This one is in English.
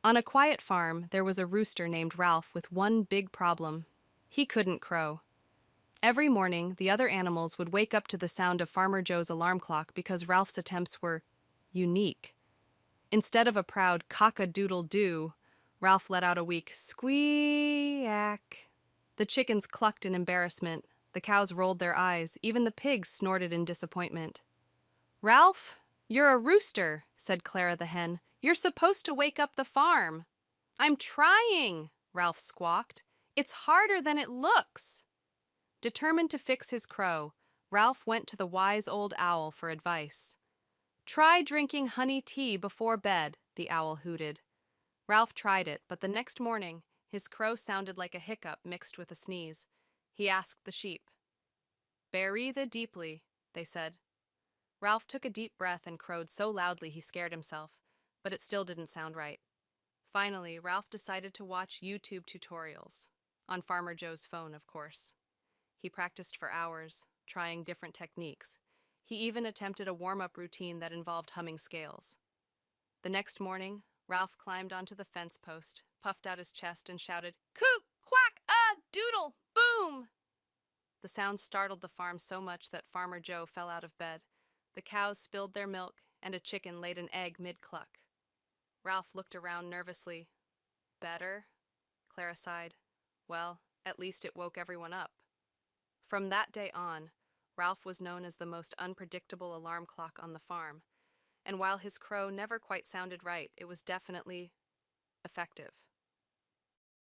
On a quiet farm, there was a rooster named Ralph with one big problem. He couldn't crow. Every morning, the other animals would wake up to the sound of Farmer Joe's alarm clock because Ralph's attempts were unique. Instead of a proud cock-a-doodle-doo, Ralph let out a weak squeak. The chickens clucked in embarrassment, the cows rolled their eyes, even the pigs snorted in disappointment. "Ralph, you're a rooster," said Clara the hen. "You're supposed to wake up the farm." "I'm trying," Ralph squawked. "It's harder than it looks." Determined to fix his crow, Ralph went to the wise old owl for advice. "Try drinking honey tea before bed," the owl hooted. Ralph tried it, but the next morning, his crow sounded like a hiccup mixed with a sneeze. He asked the sheep. "Breathe deeply," they said. Ralph took a deep breath and crowed so loudly he scared himself, but it still didn't sound right. Finally, Ralph decided to watch YouTube tutorials. On Farmer Joe's phone, of course. He practiced for hours, trying different techniques. He even attempted a warm-up routine that involved humming scales. The next morning, Ralph climbed onto the fence post, puffed out his chest, and shouted, "Coo, quack, doodle, boom!" The sound startled the farm so much that Farmer Joe fell out of bed. The cows spilled their milk, and a chicken laid an egg mid-cluck. Ralph looked around nervously. "Better?" Clara sighed. "Well, at least it woke everyone up." From that day on, Ralph was known as the most unpredictable alarm clock on the farm, and while his crow never quite sounded right, it was definitely effective.